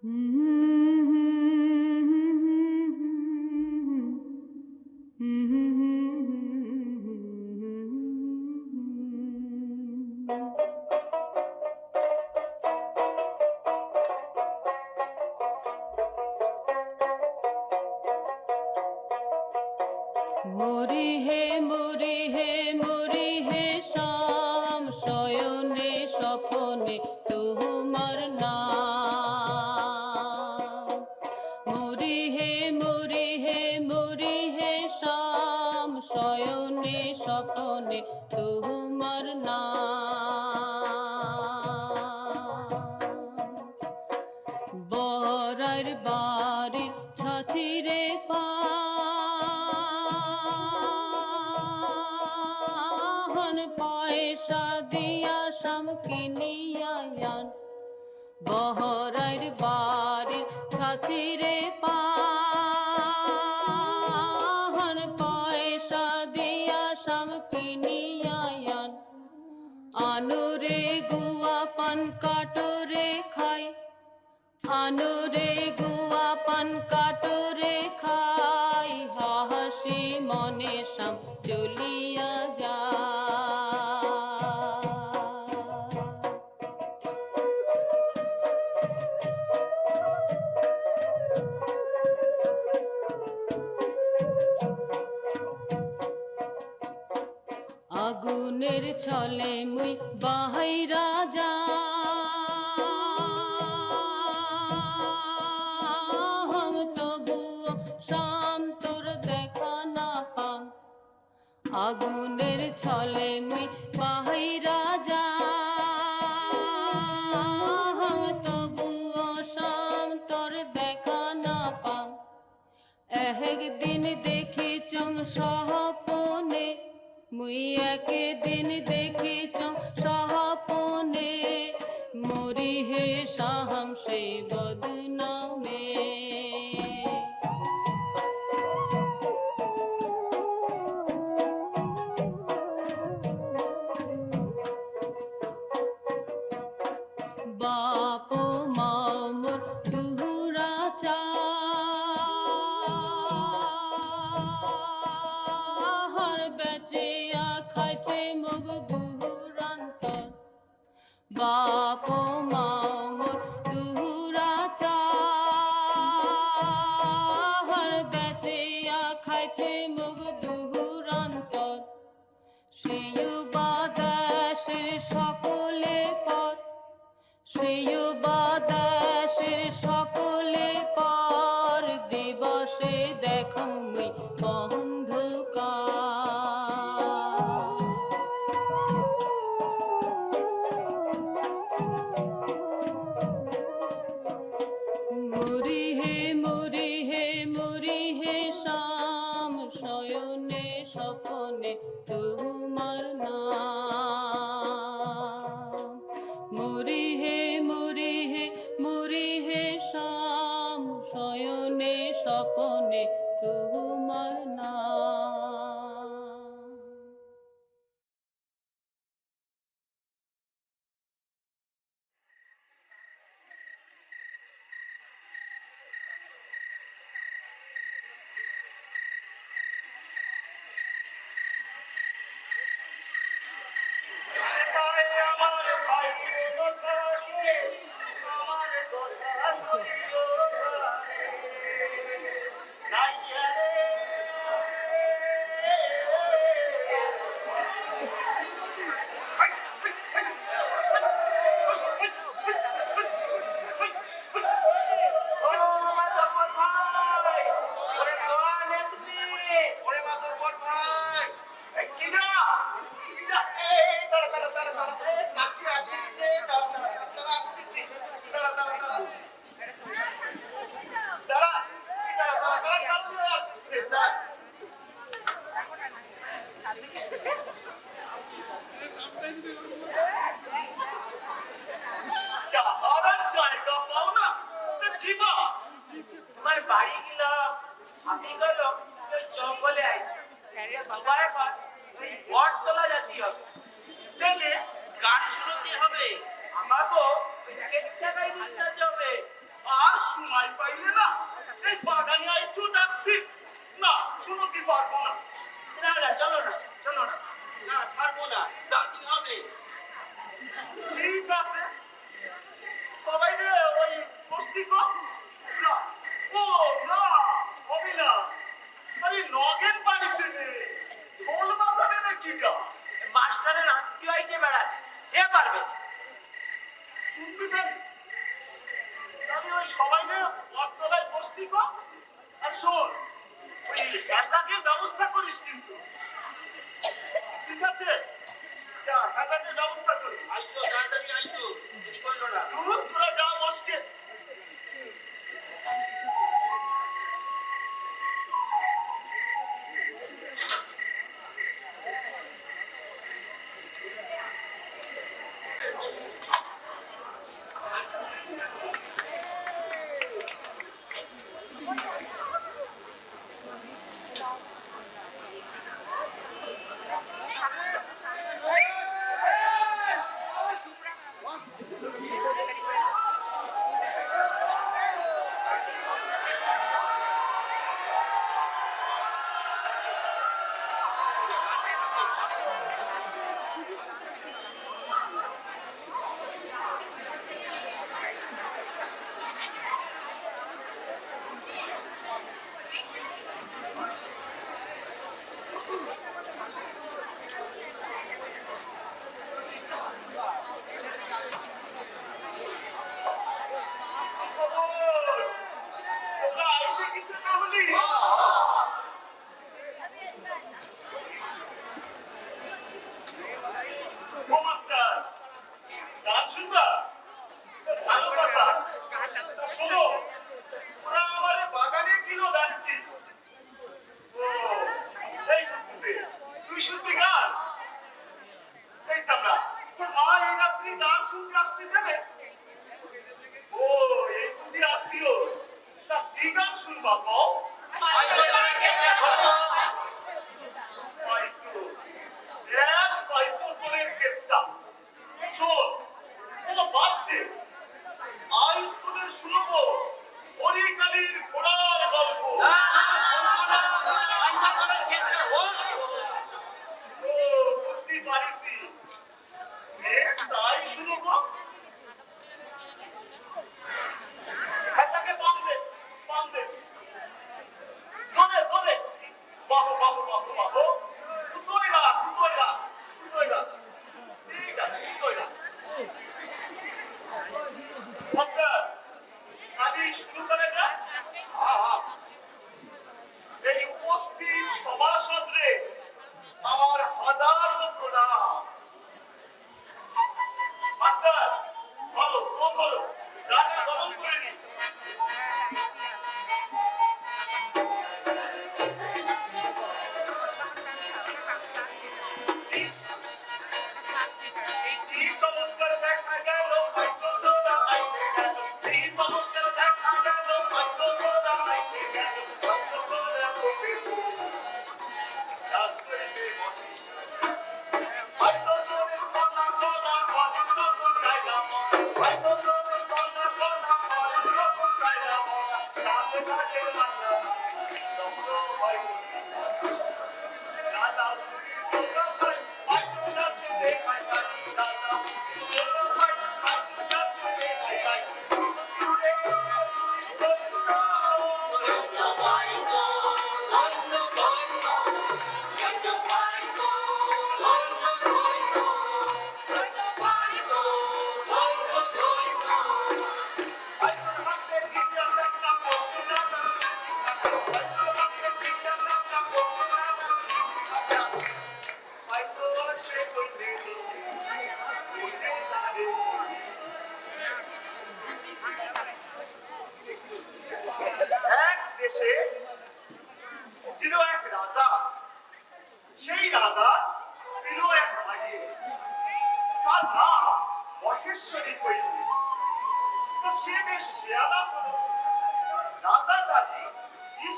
মরি হে মরি হে মরি হে শাম শয়নে স্বপনে তোমার নাম। মরি হে মরি হে মরি হে শাম শয়নে স্বপনে তোমার নাম। বরার বাড়ির ছাচিরে পা পয়সা দিয়া শাম কিনিয়া আন। বহরার বাড়ির ছাচিরে পান পয়সা দিয়া শাম কিনিয়া আন। আনুরে গুয়া পান কাটরে খাই, আনুরে গুয়া পান কাটরে খাই, হাসি মনে শাম চলিয়া যা। আগুনের ছলে মুই বাহাইরা যা, তবুও শাম তোর দেখা না পাও। আগুনের ছলে মুই বাহাইরা যা, তবুও শাম তোর দেখা না পাও। একদিন দেখি চং সহপনে, মুই একদিন দেখি চং সহপনে, মরি হে শাম সেই বদনামে। বাপ মাও মোর দুহুরা চার, বেচিয়া খাইছে মগ গুহুরান্তর। বাপ মাও মোর দুহুরা চার, বেচিয়া খাইছে মগ দুহুরান্তর। শ্রেয় বাদাসের সকলে পর, শ্রেয় বাদাসের সকলে পর, দিবসে দেখো মুই অন্ধকার। মরি হে মরি হে মরি হে শাম শয়নে স্বপনে তোমার নাম। মরি হে মরি হে মরি হে শাম শয়নে স্বপনে তোমার নাম। বাড়ি গেলাম, আমি গেল জঙ্গলে আইছি, বট তোলা জাতীয় গেলে গান শুনতে হবে। আমাকে এক জায়গায় নিতে যাবে আর সময় পাইলে না এই বাগানে আইছো ডাকছি না শুনতে পারবো না না না চলো না চলো না না ছাড়বো না ডাকি হবে ঠিক আছে সবাই রে ওই বস্তি কো না ও না হবে না আরে নগেন পাইছে রে ঢোল বাজাবে না কিটা মাস্টারের আত্মীয় আইছে বেড়ায় সে পারবে শুনবি জানি আমি ওই সবাই রে অট্টলায় বস্তি কো আর শোন ওই হেজাকের ব্যবস্থা করিস কিন্তু ঠিক আছে যা হেজাকের ব্যবস্থা করি আইসো তাড়াতাড়ি আইসো দেরি করলো না তোরা যা বসকে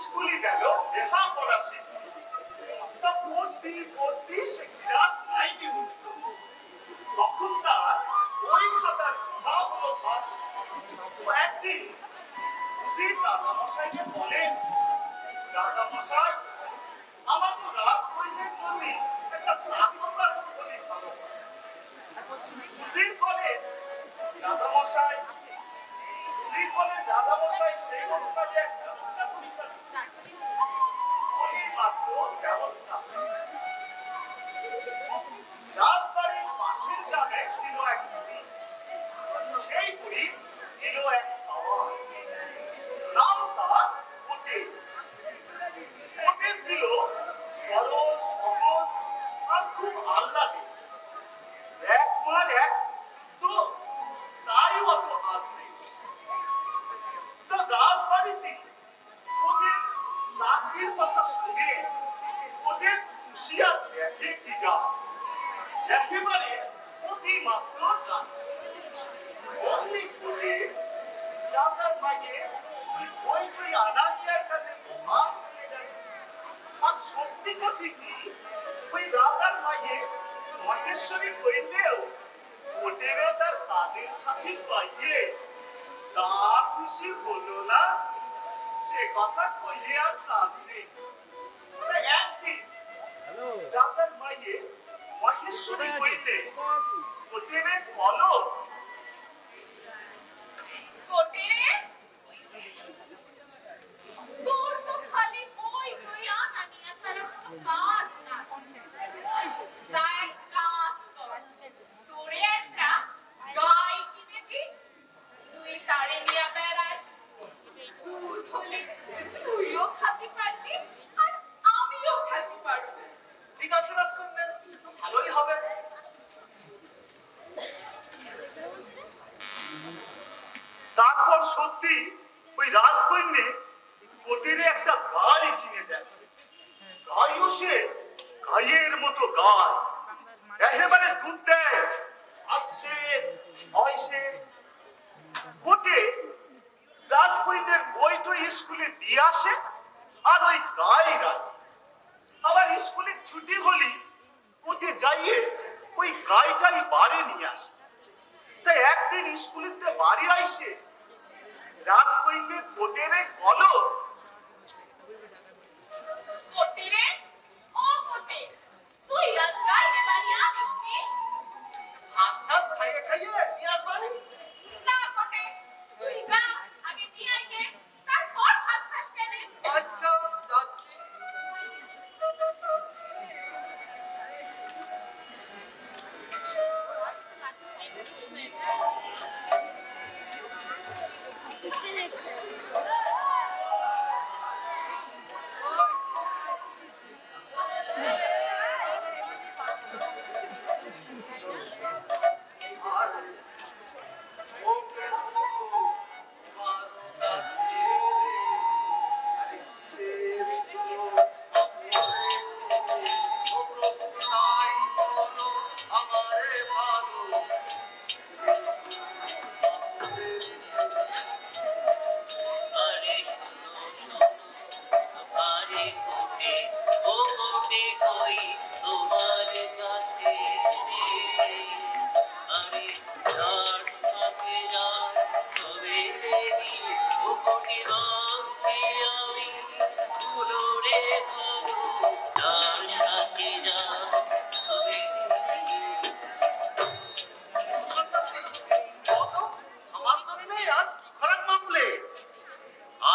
স্কুলে গেল লেখাপড়া শিখল তা পড়তি সে ক্লাস 9 উঠল তখন তার ওই খাতার একদিন বুঝি রাজামশাইকে বলেন, রাজামশাই, আমার তো রাজকন্যার জমি একটা স্নাতকোত্তর হলে ভালো হয়। বুঝির বলেন, রাজামশাই, বুঝির বলেন, রাজামশাই সেই অনুপাতে এক ব্যবস্থা করিতে মাত্র ব্যবস্থা। রাজবাড়ির পাশের গ্রামে ছিল এক বুড়ি। সেই বুড়ি ছিল এক সাওয়ার। নাম তার কোটে। কোটে ছিল সরল, সহজ আর খুব আহ্লাদে। এক মার এক তো তাই অত আগ্রহী। তো রাজবাড়িতে ওদের চাকরির কথা শুনে ওদের হুঁশিয়ার দেখে কি গা একেবারে অতিমাত্র অমনি করে রাজার মাইয়ে ওই আনালিয়ার কাছে মহা হয়ে গেল। আর সত্যি কথা কি, ওই রাজার মাইয়ে মহেশ্বরী হইলেও ওটেরও তার কাজের সাথে পাইয়ে তা খুশি হলো না, সে কথা কইলে আর কাজ নেই। একদিন রাজার মাইয়ে মহেশ্বরী হইলে ওটেরে বলো, কোটেরে তোর তো খালি বই বই আনানিয়া ছাড়া কোনো কাজ না। তা এক কাজ কর, তোরে একটা গাই কিনে দি, তুই তারে নিয়ে বেড়াস। দুধ হলে তুইও খাতে পারবি আর আমিও খাতে পারবো। ঠিক আছে রাজকন্যা, ভালোই হবে। তারপর সত্যি ওই রাজকন্যে কোটেরে একটা গাই কিনে দেয়। গাইও সে গাইয়ের মতো গাই, একেবারে দুধ দেয়, আসছে হয়সে। কোটে রাজকন্যের বইটো স্কুলে দিয়ে আসে আর ওই গাই রাখে। আবার স্কুলে ছুটি হলি কোটে যাইয়ে ওই গাইটাই বাড়ি নিয়ে আসে। তাই একদিন স্কুলেতে বাড়ি আইসে রাজকন্যে কোটেরে বলো, কোটেরে, ও কোটে, তুই আজ গাইতে বাড়ি আনিসনি? হাত হাত খাইয়ে খাইয়ে নিয়ে আসবানি। না কোটে, তুই যা আগে নিয়ে আইগে, তারপর ভাত খাস কেনে। আচ্ছা, যাচ্ছি।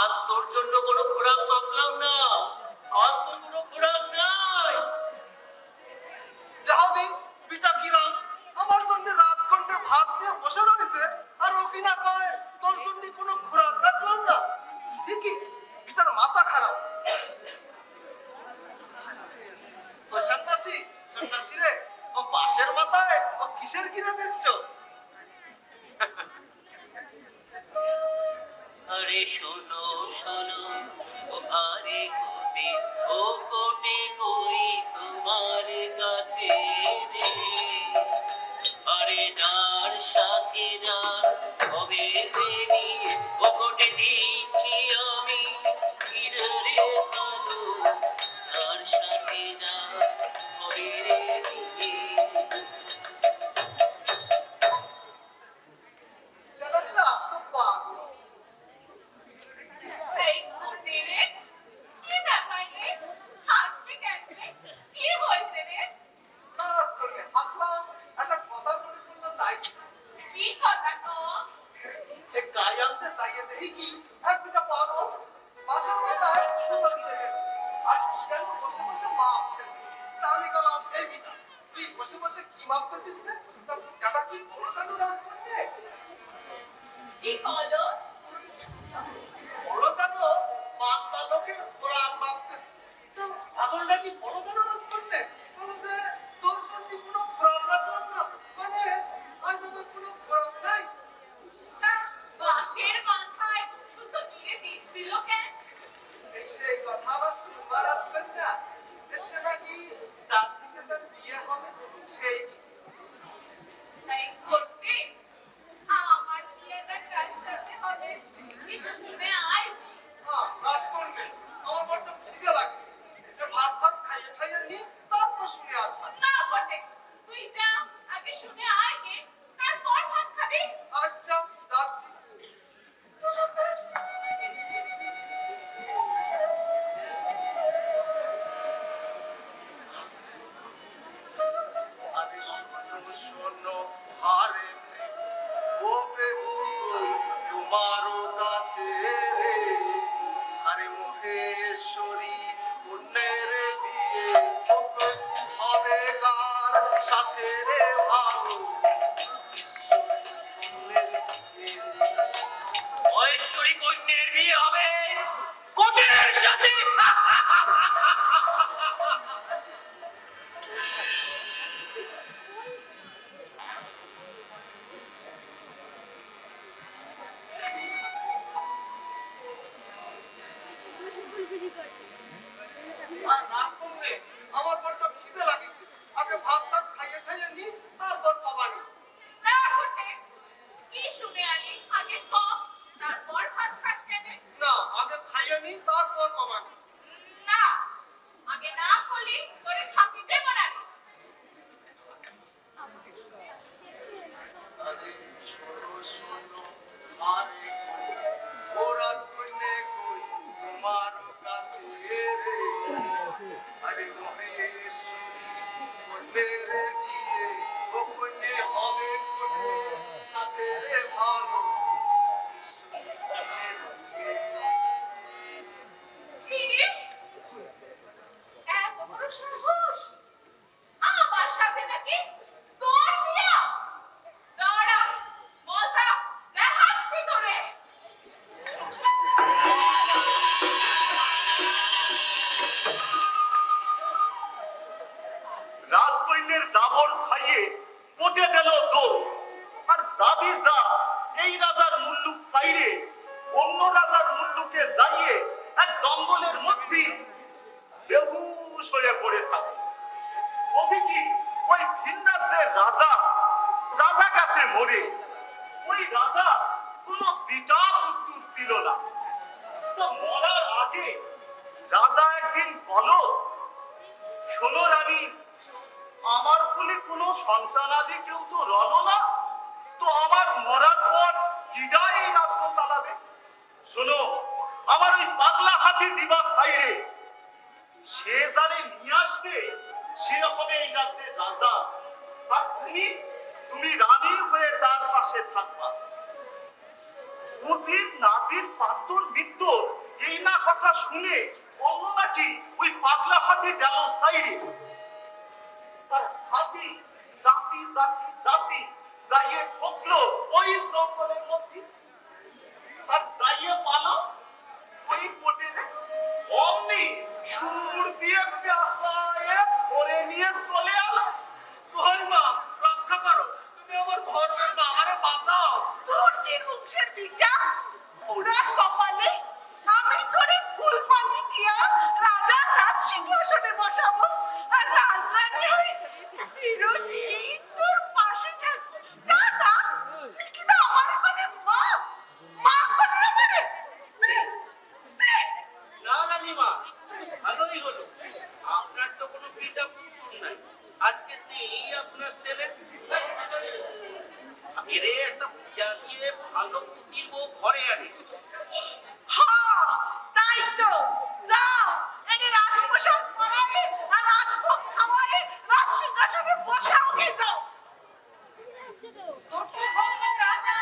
আজ তোর জন্য কোনো খোরাক মাপলাম না, আজ তোর কোনো খোরাক নাই। যাহাদি পিতা কিরাম আমার জন্য রাজকন্যা ভাত দিয়ে বসে রয়েছে আর ও কিনা কয় তোর জন্য কোনো খোরাক রাখলাম না। ঠিকই, পিতার মাথা খারাপ। ও সন্ন্যাসী, সন্ন্যাসী রে, ও বাঁশের মাথায় ও কিসের কিনে দিচ্ছ? আরে শোনো শোনো ও আরে কোটে, ও কোটে কই তোমার কাছে রে। আরে যার সাথে যার হবে দেরি, ও কোটে দিচ্ছি আমি রে ভালো, যার সাথে যার হবে দেরি। ছেলেটা তো পাগল। তো এ গায়ে আনতে চাইয়ে দেখি কি এক দুটা পাগল বাসার মাথায় ফুটো নিয়ে গেছে আর কি যেন বসে বসে মাপতেছে তা আমি গেলাম এই বিটা তুই বসে বসে কি মাপতেছিস রে তা কাটা কি বড় কাটু রাজ করতে কি কলো বড় কাটু পাগলা লোকের খোরাক মাপতেছে তো পাগলটা কি বড় কাটু রাজ করতে বলো যে তোর জন্য কোনো খোরাক রাখলাম না মানে আজ তো কোনো খোরাক নাই তা বাঁশের মাথায় শুধু গিরে দিছিল কেন সেই কথা আবার শুনবার আসবেন না সে নাকি যার সাথে যার বিয়ে হবে সেই তাই করতে আমার বিয়েটা কার সাথে হবে এটা শুনে আয় রাজ করবে আমার বড্ড খিদে লাগছে ভাত ভাত খাইয়ে খাইয়ে নিয়ে তারপর শুনে আসবেন না বটে তুই যা আগে শুনে আয় গে তারপর ভাত খাবি আচ্ছা যাচ্ছি আরে শোনো আরে ও প্রভু তোমারও কাছে রে আরে মহেশ্বরী পুণ্যের বিয়ে হবে কার সাথে রে ভালো মহেশ্বরী কন্যের বিয়ে হবে কোটের সাথে। আর রাজ করবে আমার বড্ড খিদে লাগিছে আগে ভাত ভাত খাইয়ে খাইয়ে নি তারপর খাবানি না বটে কি শুনে আলি আগে ক তারপর ভাত খাস কেন না আগে খাইয়ে নি তারপর খাবানি না আগে না বলি তোরে খাবি দেব না রে। আরে শোনো শোনো আরে ও রাজ কন্যে কই তোমার কাছে রে আরে মহেশ্বরী কন্যের বিয়ে ও কন্যে হবে কোটে সাথে রে ভালো কি এত বড় সাহস আমার সাথে নাকি তোর বিয়া দাঁড়া মজা দেখাচ্ছি তোরে রাজকন্যের দাবর খাইয়ে পটে গেল দৌড় আর যাবি যা এই রাজার মুল্লুক ছাইরে অন্য রাজার মুল্লুকে যাইয়ে এক জঙ্গলের মধ্যে বেহুশ হয়ে পড়ে থাকে। কবি কি ওই ভিন্নাথের রাজা কাছে মরে ওই রাজা কোনো বিচার উত্তর ছিল না। তো মরার আগে রাজা একদিন বলো শোনো রানী আমার বলে কোনো সন্তানাদি কেউ তো রলো না তো আমার মরার পর কিডাই এই রাজ্য চালাবে। শোনো আমার ওই পাগলা হাতি দিবার সাইরে সে যারে নিয়ে আসবে সে হবে এই রাজ্যের রাজা আর তুমি রানী হয়ে তার পাশে থাকবা। অতীত নাজির পাত্তর বিত্তর এই না কথা শুনে অন্য নাকি ওই পাগলা হাতি গেল সাইরে আর হাতি জাতি জাতি জাতি যাইয়ে ঢুকলো ওই জঙ্গলের মধ্যে আর যাইয়ে পালো ওই কোটেরে অমনি সুর দিয়ে পেঁচায়ে ধরে নিয়ে চলে এলো। তোর মা রক্ষা করো তুমি আমার ধর্মের মা আমারে বাঁচাও তোর নির্বংশের বিটা পুরা কপালে আমি করে ফুল পানি দিয়া রাজার রাজ সিংহাসনে বসাবো আর রাজরানী হয়ে চিরদিন তোর পাশে থাকবো না না কিন্তু আমার মানে মা করতে পারে না রানীমা ভালোই হলো আপনার তো কোনো পিতা পুত্র নাই আজকে এই আপনার ছেলে এরে একটা পূজা দিয়ে ভালো পুতির বউ ঘরে আনে। হ্যাঁ তাই তো যাও এনে রাজপ্রসাদ করালে আর রাজভোগ খাওয়ালে রাজ সিংহাসনে বসাও গে যাও। তোকে বললে রাজা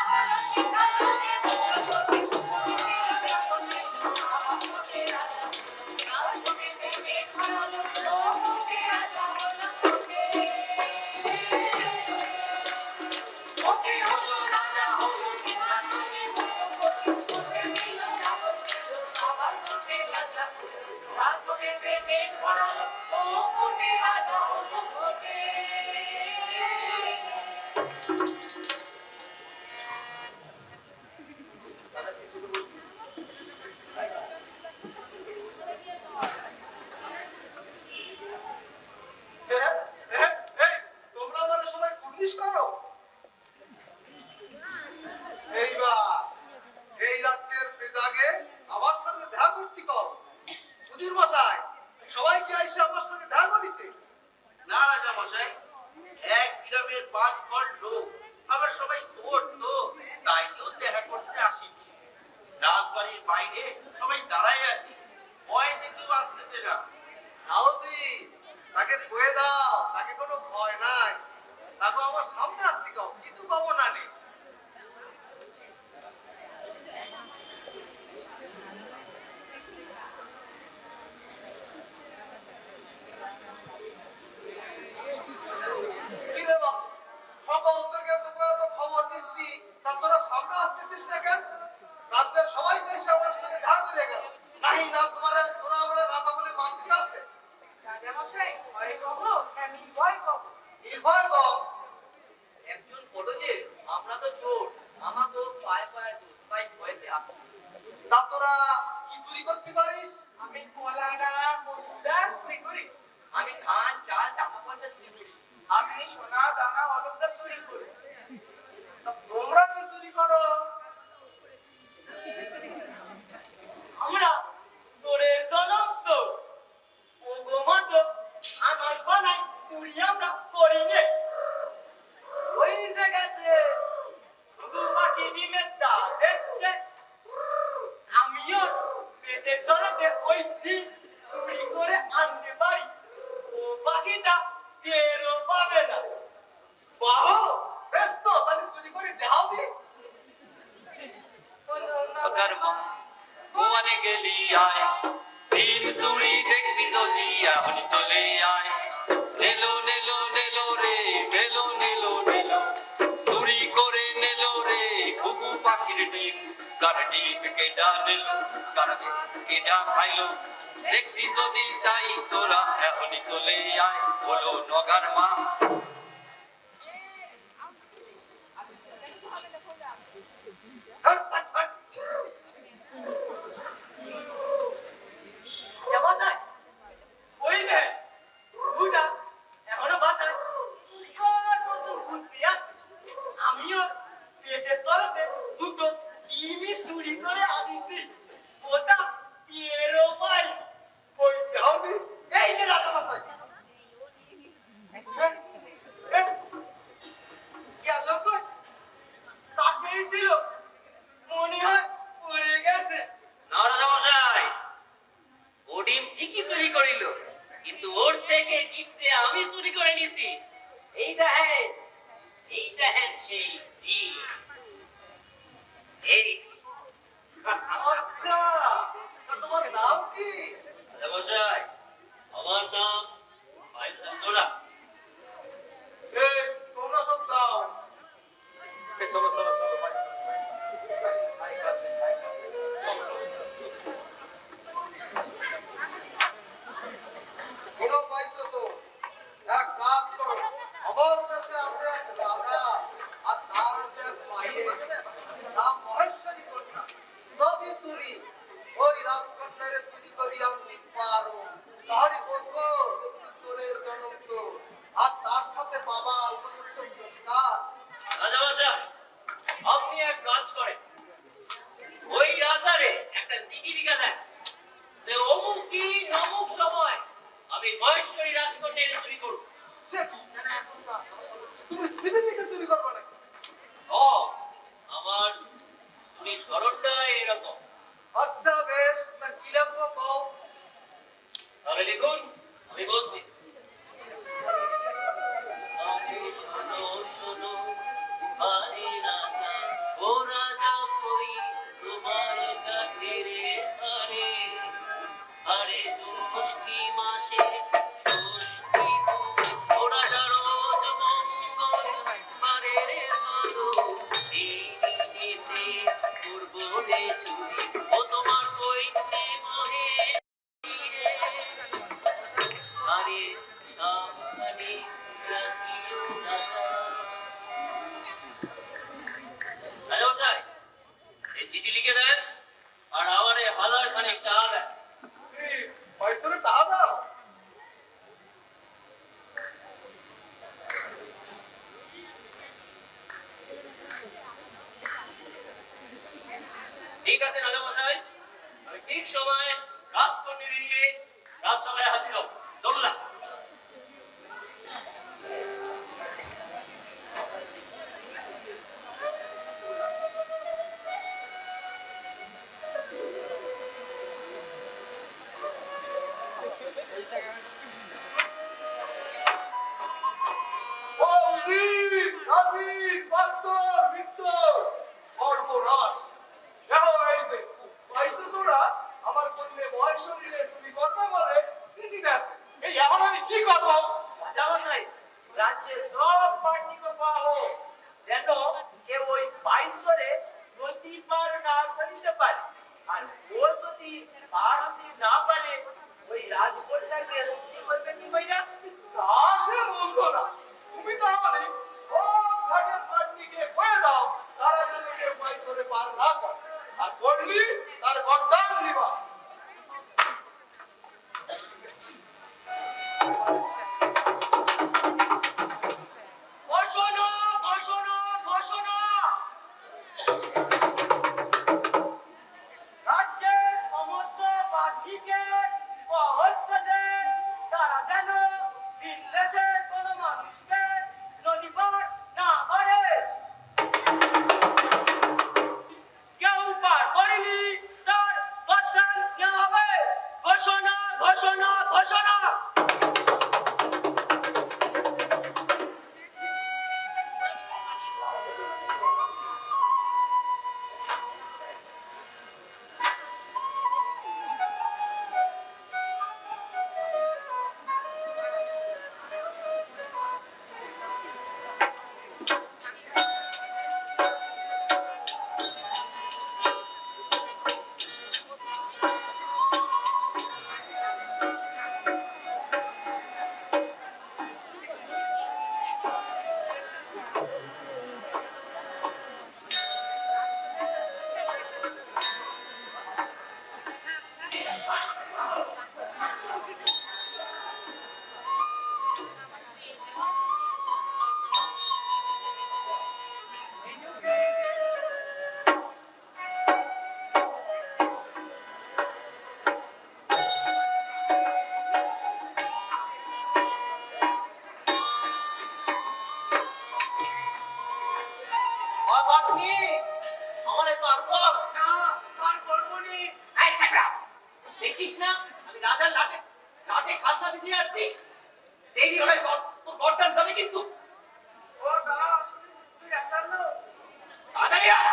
আসতেছিস না কেন? রাজ্যের সবাই এসে আমার সঙ্গে দেখা করে গেল। নাহি না তোরা আমরা রাজা বলে মানতে আসতে। রাজামশাই ভয় কব আমি ভয় কব নির্ভয় বল। একজন বলো যে আমরা তো চোর, আমাকে পায়ে পায়ে দোষ, তাই ভয়তে আসি। তা তোরা কি চুরি করতে পারিস? আমি কলাডা মসুদা চুরি করি আমি ধান চাল টাকা পয়সা চুরি করি। আমি সোনা দানা অলঙ্কার চুরি করি তা তোমরা কি চুরি করো? আমরা চোরের জনম চোর ও গোমাত আমার বানাই চুরি আমরা করি নে ওই যে গেছে শুধু বাকি ডিমের ডাল দেখছে আমিও পেটের তলাতে ওই ডিম চুরি করে আনতে পারি ও বাকিটা টেরও পাবে না বাবা বেশ তো, তাহলে চুরি করে দেখাও দি। अगर গোয়ালে গেলি আয়, দিন চুরি দেখবি তো দিয়া হলি চলে আয়। নেলো নেলো নেলো রে, নেলো নেলো নেলো, চুরি করে নেলো রে ঘুঘু পাখির ডিম। কার ডিম কেডা নেলো, কার কেডা খাইলো, দেখবি যদি তাই তোরা এখনই চলে আয়। বলো নগার মা। হট হট হট জামাই ওই যে বুড়া এখনো বাসায় কোন মতন খুশি আছে আমিও পেটের তলাতে দুটো চিমি চুরি করে আনিছি ওটা টেরও পাই কই দেখাও দি। এই যে রাজা বাসায় গেল কই কাছেই ছিল মনে হয় পড়ে গেছে না রাজামশাই, ও ডিম ঠিকই চুরি করিল, কিন্তু ওর থেকে ডিমটা আমি চুরি করে নিছি। এই দেখেন, এই দেখেন সেই ডিম। এই আচ্ছা, তা তোমার নাম কি? রাজামশাই, আমার নাম আইসা সোনা। এই তোমরা সব দাও। চলো চলো চলো ভাই। কোনো পাইছো তো? এক কাজ করো, আমার কাছে আছে এক রাজা আর তার আছে এক মাইয়ে, নাম মহেশ্বরী কন্যা। যদি তুমি ওই রাজকন্যার চুরি করিয়া নিতে পারো, তাহলে বুঝবো যে তুমি চোরের জনম চোর, আর তার সাথে বাবা উপযুক্ত পুরস্কার। রাজামশাই, আপনি এক কাজ করেন, ওই রাজারে একটা চিঠি লিখে দেন যে অমুক দিন অমুক সময় আমি মহেশ্বরী রাজকন্যার চুরি করব। সে কি? তুমি সিবি থেকে চুরি করবে নাকি? ও, আমার চুরির ধরনটা এরকম। আচ্ছা বেশ, তা কি লিখবো কও? তাহলে লিখুন, আমি বলছি। আরে শোনো শোনো, আরে রাজা, ও রাজা কই তোমার কাছে রে। আরে আরে জ্যৈষ্ঠী মাসে ষষ্ঠী পুজো, ও রাজা রোজ মঙ্গল বারে রে ভালো, এই দিনেতে করবো রে চুরি, ও তোমার কইতে মহে আরে সাবধানে রাখিও রাজা। রাজামশাই, এই চিঠি লিখে দেন আর আমারে হাজার খানিক টাকা দেন। কি, হয়তো রে টাকা দাও? ঠিক আছে রাজামশাই, আমি ঠিক সময় রাজকন্যা নিয়ে রাজসভায় হাজির হব। চললাম। ও উজির, নাজির, পাত্তর, ভিক্তর, সর্বনাশ। দেখো এই যে, পাইছো তোরা? আমার কন্যে মহেশ্বরীরে চুরি করবে বলে চিঠি দেছে। এই এখন আমি কি করবো? রাজামশাই রাজ্যে সব পার্টিকে পাওয়া হোক যেন কেউ ওই 22 রে পারে, আর ও যদি পার হতে না পারে ওই রাজকন্যাকে রক্ষী করবে কি ভাইরা? তা সে বলতো না। তুমি তাহলে ও ঘাটের পাটনিকে বলে দাও তারা যেন কেউ মাইসরে পার না করে, আর করলি তার গর্দান নিবা। ঘোষণা ঘোষণা ঘোষণা, রাজ্যের সমস্ত পার্টিকে হচ্ছে যে তারা যেন বিদেশের কোন মানুষকে নদী পার না করে, কেউ পার করেনি তার বদনাম নেওয়া হবে। ঘোষণা ঘোষণা ঘোষণা। আমারে পার কর। না, পার করবো নি। এই চাকরা, দেখছিস না আমি রাজার লাটে খাজনা দিতে আসছি। দেরি হলে তোর গর্দান যাবে কিন্তু। ও দাস, তুই একা লোক? তাড়াতাড়ি আয়।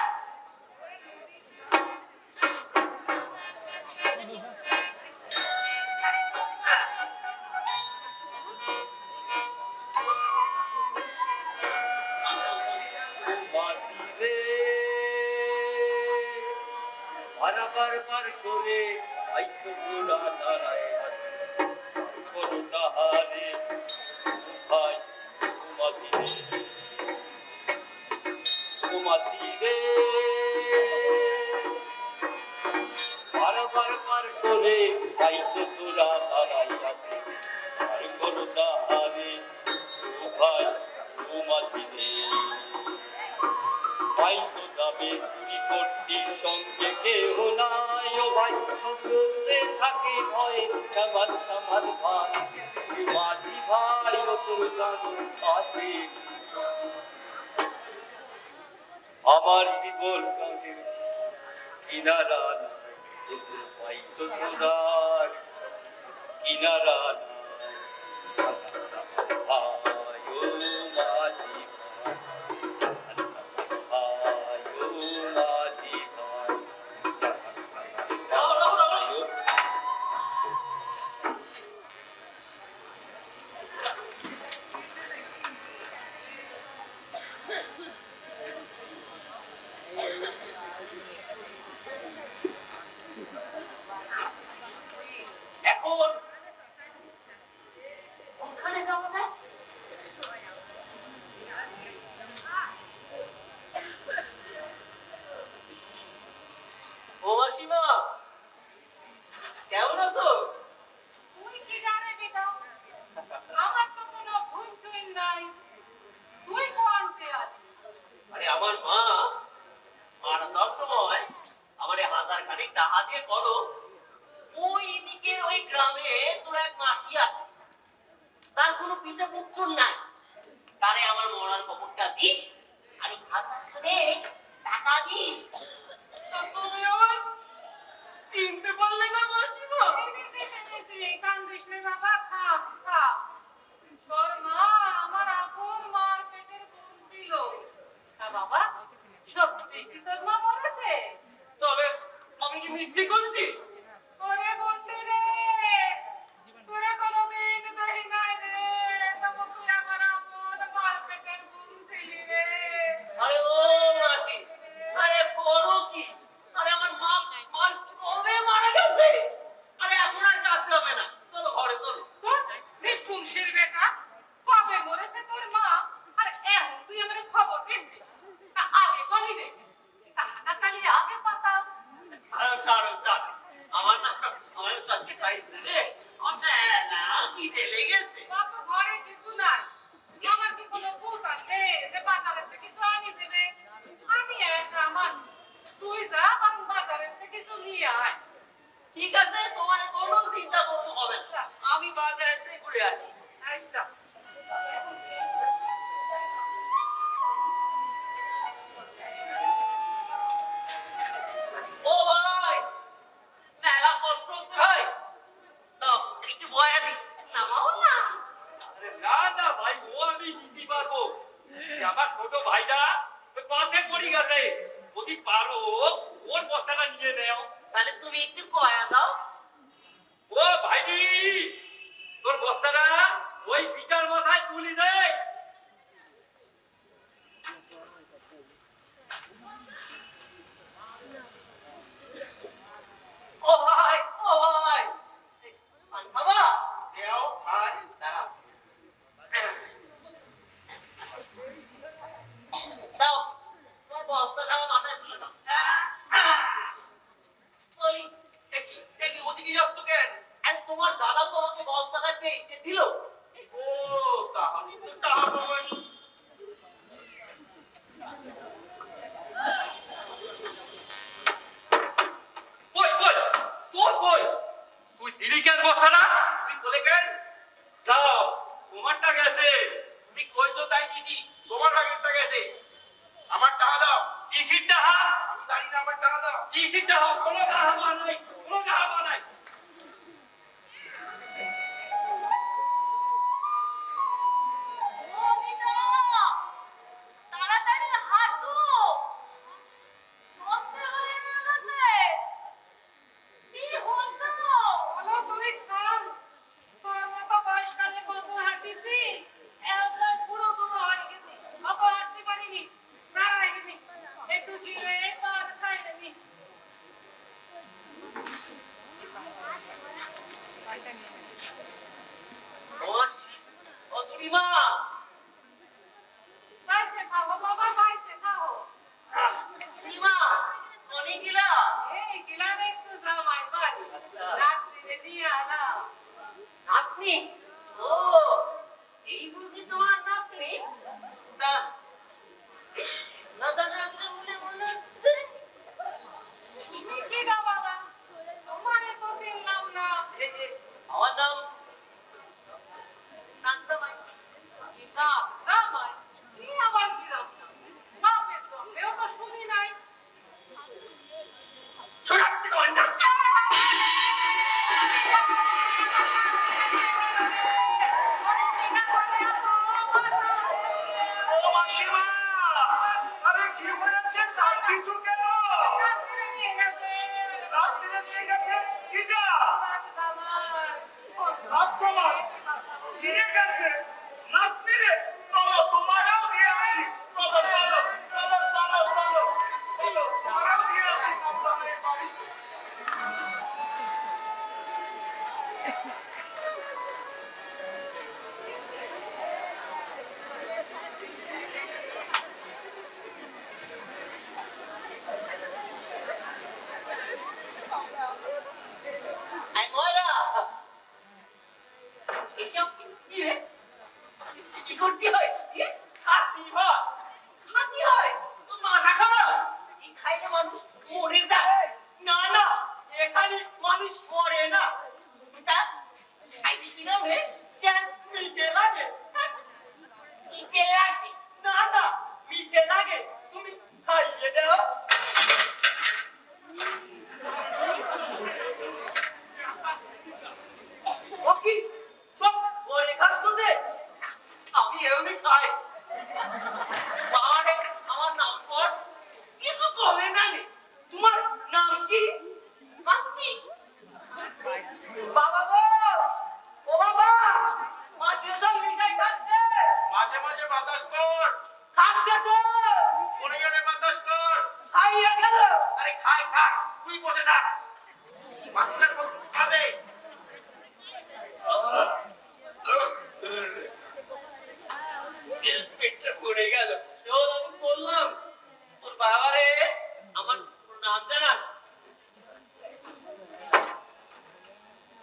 পারাপার পার করে আইছো গোলা ছাড়ায় আসে কোনো তাহারে ভাই ঘুমাতি রে পারাপার পার করে আইছো গোলা ছাড়াই আসে আর কোনো তাহারে ভাই ঘুমাতি রে ভাই তো যাবে চুরি করতে সঙ্গে কেহ নাই ও ভাই সঙ্গে থাকে ভয়ে সামাল সামাল ভাই মাঝি ভাই ও তোর গান আছে আমার জীবন গানের কিনারা ভাই শ্বশুরার কিনারা সামাল সামাল ভাই ও মাঝি এখন ওখানে যাওয়া যায়? ও মাসিমা কেমন আছো? তুই কি জানে বেটা? আমার তো কোনো ভুল চুল নাই। তুই কোয়ান্তে আছিস? আরে আমার মা আর সব সময় আমারে হাজার খানিক টাকা দিয়ে করো ওই দিকের ওই গ্রামে তোর এক মাসি আছে তার কোনো পিতা পুত্র নাই তারে আমার মরার খবরটা দিস আমি হাজার খানিক টাকা দিস তা তুমি আমার চিনতে পারলে না মাসিমা? কান্দিস নে বাবা, খা খা। তোর মা আমার আপন মার পেটের বোন ছিল। তা বাবা, সত্যি কি তোর মা মরেছে? তবে আমি কি মিথ্যে করছি? ওরে বন্ধু রে, তোরা কোনোদিন দেখি নাই রে, তবু তুই আমার আপন মার পেটের বোন ছিলি রে। আরে ও মাসি আরে বড় কি আরে আমার মা ঠিক আছে, তোমার কোনো চিন্তা করতে হবে না, আমি বাজারে থেকে ঘুরে আসি। আচ্ছা ও ভাই, মেলা কষ্ট হচ্ছে ভাই, তো একটু বয়া দি, নামাও না। আরে না না ভাই, ও আমি নিতে পারবো। এই আমার ছোট ভাইটা ওই পাশে পড়ে গেছে, যদি পারো ওর বস্তাটা নিয়ে নেও। তাহলে তুমি একটু বয়া দাও। ও ভাইটি, তোর বস্তাটা ওই পিটার মাথায় তুলি দে। ও ভাই, ও ভাই, বাবা দেও ভাই দাঁড়াও, দাও তোমার বস্তাটা আমার মাথায় তুলে দাও। চলি। একই একই ওদিকে যাচ্ছ কেন? আর তোমার দাদা তো আমাকে বস্তাটা পেয়েছে দিল। ও তাহলে তো টাকা পাবানি। কই কই তোর কই, তুই দিলি কেন বস্তাটা? তুমি চলে গেল, যাও, তোমারটা গেছে। তুমি কইছো তাই দিছি, তোমার ভাগেরটা গেছে। আমার টাকা দাও। কিসির টাকা? আমি জানি না, আমার টাকা দাও। কিসির টাকা? কোনো টাকা নাই, কোনো টাকা নাই। মমিতা, তাড়াতাড়ি হাঁটো, সন্ধে হয়ে গেছে। কি হলো? বলো তুই থাম, তোর মতো বয়সকালে কত হাঁটিছি, এবার বুড়ো বুড়ো হয়ে গেছি, অত হাঁটতে পারিনি, দাঁড়াই গেছি, একটু জিরে পান খাই নেবি। ও বুড়িমা, বাইসে খাবো বাবা, বাইসে খাবো। বুড়িমা অনেক গিলা। এই গেলাম একটু জামাই বাড়ি, রাত্রিরে দিয়ে আনা। নাতনি? ও, এই বুঝি তোমার নাতনি? তা বেশ নাদানা আছে বলে মনে হচ্ছে। তুমি কি গো বাবা, তোমারে তো চিনলাম না। এই যে, আমার নাম কাঞ্চামাই। না, জামাই, কি আবার দিলাম না, বাপের চোখেও তো শুনি নাই। শোনাচ্ছি তোমার নাম। ও মাসিমা, আরে কি হয়েছে? তার কিছু কেন? রাত্রিরে নিয়ে গেছে, রাত্রিরে নিয়ে গেছে কিটা? জামাই। রাজকুমার নিয়ে গেছে নাতনিরে। চলো তোমারও দিয়ে আসি, চলো চলো চলো চলো চলো চলো, তোমারও দিয়ে আসি নাতনির বাড়ি। আই ময়রা, এসব কি রে? কি করতে হয় কি? খাতি ভাত। খাতি হয়? তোর মাথা খারাপ? এই খাইলে মানুষ মরে যায়। না না, এখানে মানুষ মরে না, এটা খাইতে কিরম রে? কেন মিঠে লাগে? ইতে লাগবে। না না, মিঠে লাগে, তুমি খাইয়ে দাও। ও কি সব মরে খাচ্ছ যে? আমি এমনি খাই। বাবারে, আমার নাম কর। কিছু কবে না রে। তোমার নাম কি? মাসি, বাবা গো, ও বাবা, মাঝে সব মিঠাই খাচ্ছে, মাঝে মাঝে বাতাস কর, খাচ্ছে তো, জোরে জোরে বাতাস কর। খাইয়ে গেল। আরে খাই খা, তুই বসে থাক, বাচ্চাদের কত খাবে। পেটটা ভরে গেল। শোন, আমি বললাম তোর বাবারে আমার নাম জানাস?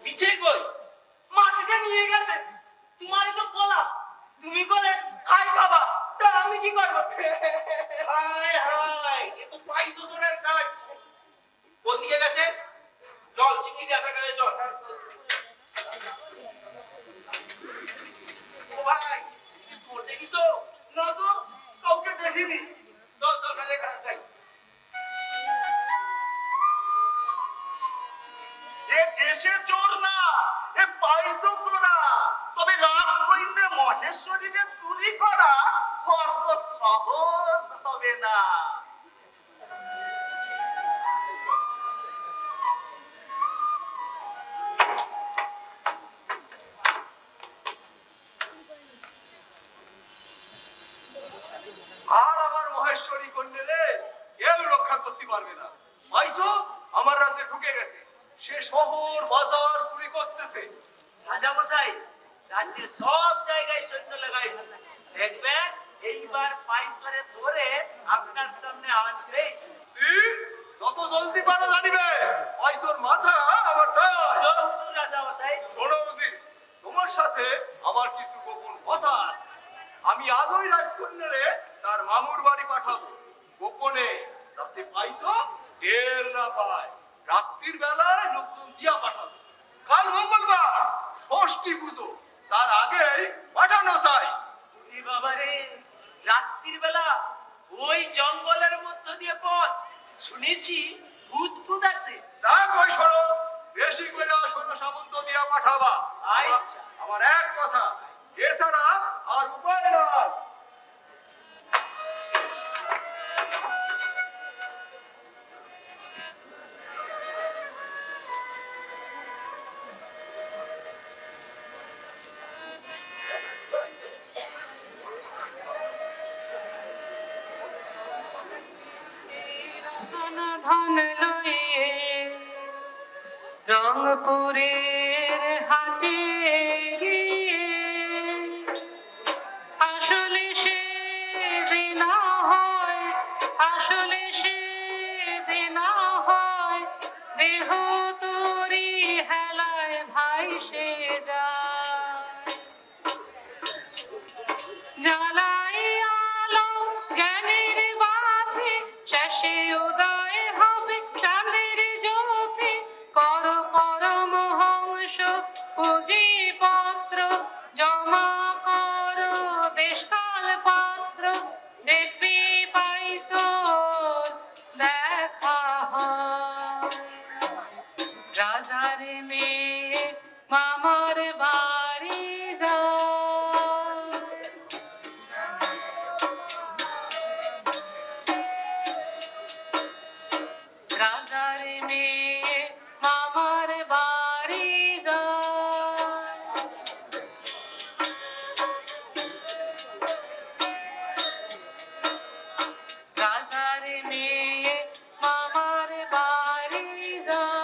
মিঠে কই? মাছকে নিয়ে গেছে, তোমারই তো বললাম, তুমি বলে খাই খাবা, তা আমি কি করবো? হায় হায়, এ তো পাইছো জোরের কাজ। কোন দিকে গেছে? চল শিগগিরি দেশে চোর না, এ পাইছো চোরা। তবে রাজগোবিন্দে মহেশ্বরীরে চুরি করা অত সহজ হবে না। আর আমার মহেশ্বরী কন্যারে কেউ রক্ষা করতে পারবে না। পাইছো, আমার রাজ্যে ঢুকে গেছে, সে শহর বাজার চুরি করতেছে। রাজামশাই, রাজ্যের সব জায়গায় সৈন্য লাগাইছে, দেখবেন এইবার পাইসরে ধরে আপনার সামনে আসবে। যত জলদি পারো জানিবে, পাইছোর মাথা আমার চাই। জয় হুজুর রাজামশাই। শোনো উজির, তোমার সাথে আমার কিছু গোপন কথা আছে। আমি আজই রাজকন্যারে তার মামুর বাড়ি পাঠাবো গোপনে, যাতে পাইছো টের না পায়। রাত্রির বেলায় লোকজন দিয়া পাঠাবো। কাল মঙ্গলবার ষষ্ঠী পুজো, তার আগেই পাঠানো চাই। ওরে বাবারে, রাত্রির বেলা ওই জঙ্গলের মধ্য দিয়ে পথ, শুনেছি ভূত ভূত আছে। যা কই শোনো, বেশি করে সৈন্য সামন্ত দিয়া পাঠাবা। আচ্ছা। আমার এক কথা, এছাড়া আর উপায় নাই। ধন ধন লইয়ে রংপুরের হাটে গিয়ে আসলে সে বিনা হয়, আসলে সে বিনা হয়, দেহ তোরি হেলায় ভাই সে যায়। জ্বালাই আলো জ্ঞানের বাঁধে, শেষে উদয় হবে চাঁদের জ্যোতি। কর পরমহংস পুঁজিপত্র, জমা কর দেশকাল পাত্র, দেখবি পাইছো দেখা হয়। রাজার মেয়ে মামার বাড়ি যায়। রাজার মেয়ে মামার বাড়ি যায়। রাজার মেয়ে মামার বাড়ি যায়।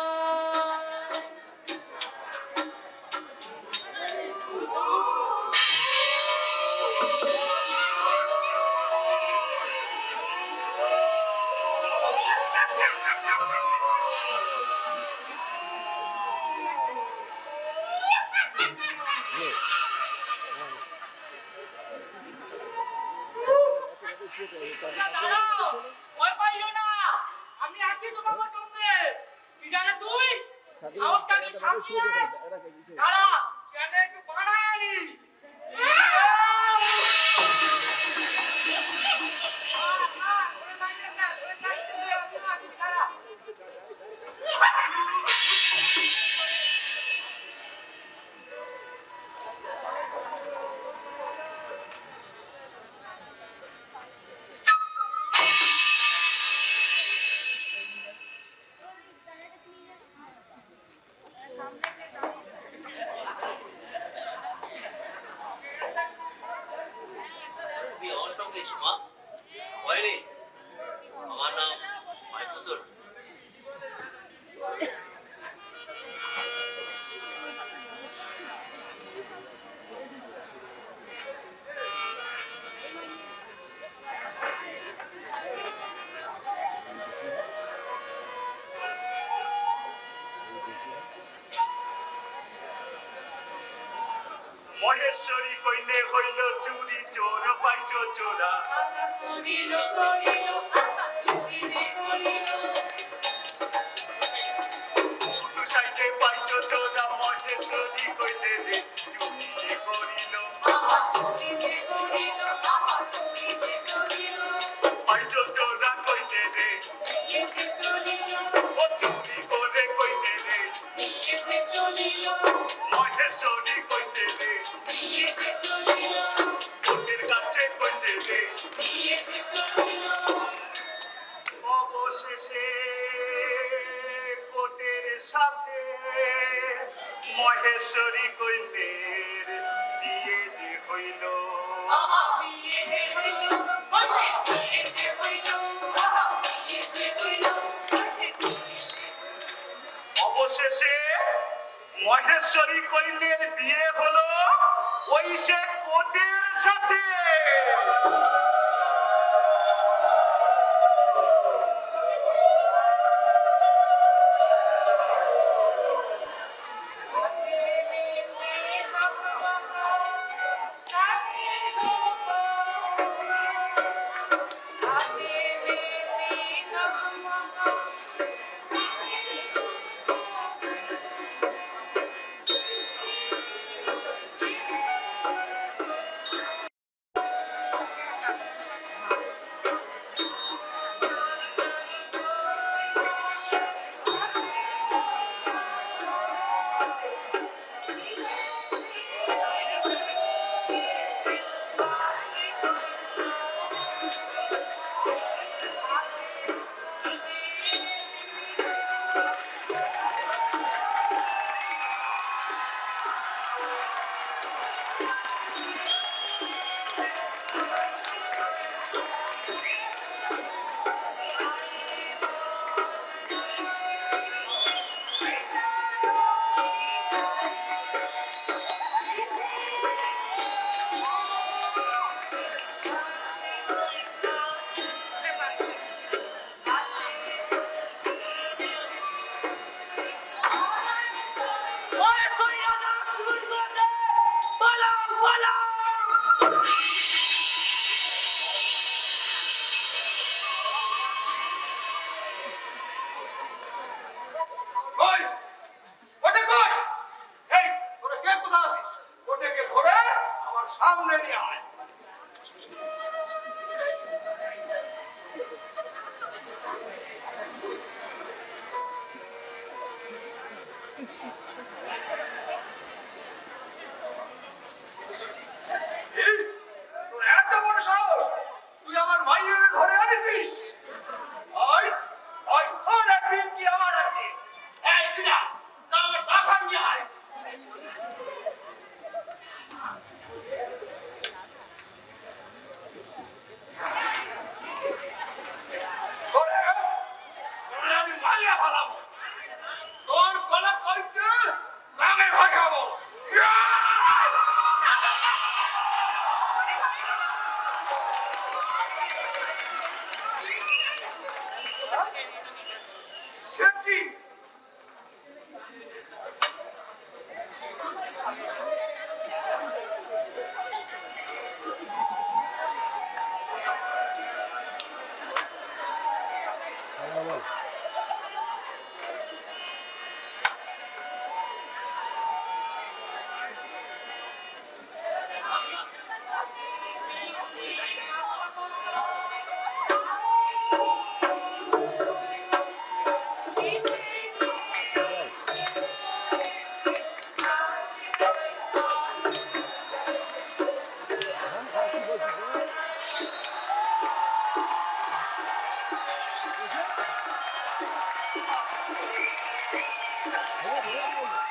দাঁড়াও, ভয় পাইও না, আমি আছি তোমার সঙ্গে। কি জানে তুই? সাহসকারী সামনে দাঁড়া, কেন একটু বাড়ায় আনি। তুই আমার সঙ্গে এসো মা। ভয় নেই, আমার নাম মাইসুজুর। মহেশ্বরী কইলে হইল চুরি, চোর পাইছো চোরা। করিল করিল করিল করিল উটু সাইতে পাইছো চোরা, মহেশ্বরী কইলে রে চুরি যে করিল। পাইছো চোরা কইলে রে, ও চুরি করে কইলে রে। মহেশ্বরী কইলের বিয়ে যে হইল অবশেষে মহেশ্বরী কইলের বিয়ে হলো ওই সে কোটের সাথে। সামনে নিয়ে আয়। তোর এত বড় সাহস, তুই আমার মাইয়ের ঘরে আনিস? তোর একদিন কি আমার একদিন। এই দিনা আমার টাকা নিয়ে আয়। আমি মাইয়া ভালাবো, তোর গলা কইতে আমি ভাগাবো। সত্যি Yeah.